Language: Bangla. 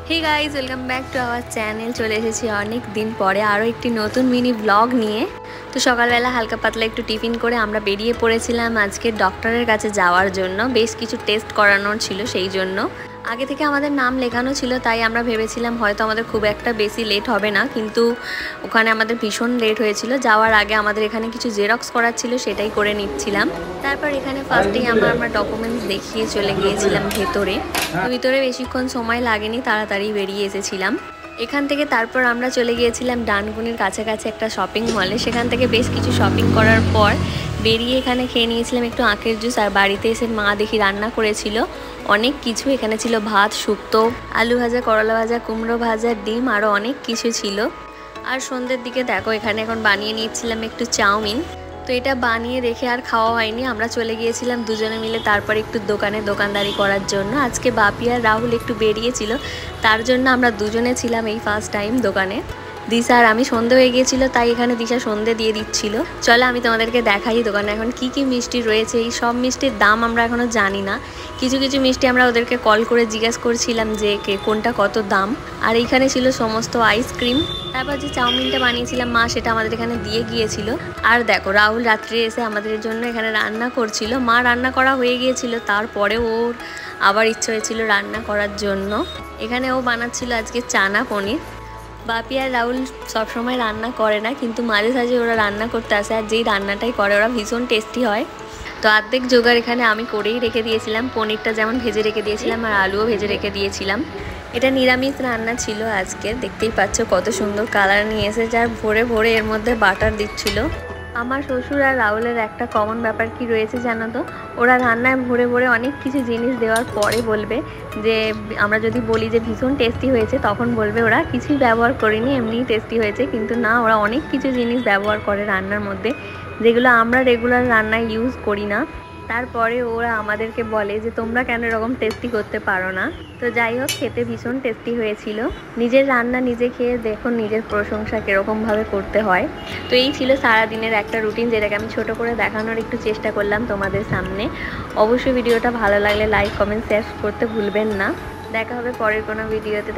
Hey guys welcome back to our channel. चले एसेছি অনেক দিন পরে আরো একটি নতুন মিনি ব্লগ নিয়ে। তো সকালবেলা হালকা পাতলা একটু টিফিন করে আমরা বেরিয়ে পড়েছিলাম আজকে ডক্টরের কাছে যাওয়ার জন্য। বেশ কিছু টেস্ট করানোর ছিল, সেই জন্য আগে থেকে আমাদের নাম লেখানো ছিল, তাই আমরা ভেবেছিলাম হয়তো আমাদের খুব একটা বেশি লেট হবে না, কিন্তু ওখানে আমাদের ভীষণ লেট হয়েছিল। যাওয়ার আগে আমাদের এখানে কিছু জেরক্স করার ছিল, সেটাই করে নিচ্ছিলাম। তারপর এখানে ফার্স্টেই আমরা আমার ডকুমেন্টস দেখিয়ে চলে গিয়েছিলাম ভেতরে। তো ভিতরে বেশিক্ষণ সময় লাগেনি, তাড়াতাড়ি বেরিয়ে এসেছিলাম এখান থেকে। তারপর আমরা চলে গিয়েছিলাম ডানকুনির কাছাকাছি একটা শপিং মলে। সেখান থেকে বেশ কিছু শপিং করার পর বেরিয়ে এখানে খেয়ে নিয়েছিলাম একটু আখের জুস। আর বাড়িতে এসে মা দেখি রান্না করেছিল অনেক কিছু। এখানে ছিল ভাত, শুক্তো, আলু ভাজা, করলা ভাজা, কুমড়ো ভাজা, ডিম, আরও অনেক কিছু ছিল। আর সন্ধ্যের দিকে দেখো এখানে এখন বানিয়ে নিচ্ছিলাম একটু চাউমিন। তো এটা বানিয়ে রেখে আর খাওয়া হয়নি, আমরা চলে গিয়েছিলাম দুজনে মিলে তারপর একটু দোকানদারি করার জন্য। আজকে বাপি আর রাহুল একটু বেরিয়েছিল, তার জন্য আমরা দুজনে ছিলাম এই ফার্স্ট টাইম দোকানে। দিশা আর আমি সন্ধে হয়ে গিয়েছিল, তাই এখানে দিশা সন্ধে দিয়ে দিচ্ছিল। চলো আমি তোমাদেরকে দেখাই দোকানে এখন কি কি মিষ্টি রয়েছে। এই সব মিষ্টির দাম আমরা এখনও জানি না। কিছু কিছু মিষ্টি আমরা ওদেরকে কল করে জিজ্ঞেস করছিলাম যে কোনটা কত দাম। আর এইখানে ছিল সমস্ত আইসক্রিম। তারপর যে চাউমিনটা বানিয়েছিলাম মা, সেটা আমাদের এখানে দিয়ে গিয়েছিল। আর দেখো রাহুল রাত্রে এসে আমাদের জন্য এখানে রান্না করছিল। মা রান্না করা হয়ে গিয়েছিল, তারপরে ওর আবার ইচ্ছে হয়েছিল রান্না করার জন্য। এখানে ও বানাচ্ছিল আজকে চানা পনির। বাপি আর রাহুল সবসময় রান্না করে না, কিন্তু মাঝে সাঝে ওরা রান্না করতে আসে, আর যেই রান্নাটাই করে ওরা ভীষণ টেস্টি হয়। তো অর্ধেক জোগাড় এখানে আমি করেই রেখে দিয়েছিলাম। পনিরটা যেমন ভেজে রেখে দিয়েছিলাম আর আলুও ভেজে রেখে দিয়েছিলাম। এটা নিরামিষ রান্না ছিল আজকে। দেখতেই পাচ্ছ কত সুন্দর কালার নিয়ে এসেছে, আর ভরে ভরে এর মধ্যে বাটার দিচ্ছিল। আমার শ্বশুর আর রাহুলের একটা কমন ব্যাপার কি রয়েছে জানো তো, ওরা রান্নায় ভরে ভরে অনেক কিছু জিনিস দেওয়ার পরে বলবে যে, আমরা যদি বলি যে ভীষণ টেস্টি হয়েছে, তখন বলবে ওরা কিছুই ব্যবহার করেনি, এমনিই টেস্টি হয়েছে। কিন্তু না, ওরা অনেক কিছু জিনিস ব্যবহার করে রান্নার মধ্যে, যেগুলো আমরা রেগুলার রান্নায় ইউজ করি না। তারপরে ওরা আমাদেরকে বলে যে তোমরা কেন এরকম টেস্টি করতে পারো না। তো যাই হোক, খেতে ভীষণ টেস্টি হয়েছিল। নিজের রান্না নিজে খেয়ে দেখো নিজের প্রশংসা কীরকমভাবে করতে হয়। তো এই ছিল সারাদিনের একটা রুটিন, যেটাকে আমি ছোট করে দেখানোর একটু চেষ্টা করলাম তোমাদের সামনে। অবশ্যই ভিডিওটা ভালো লাগলে লাইক, কমেন্ট, শেয়ার করতে ভুলবেন না। দেখা হবে পরের কোনো ভিডিওতে।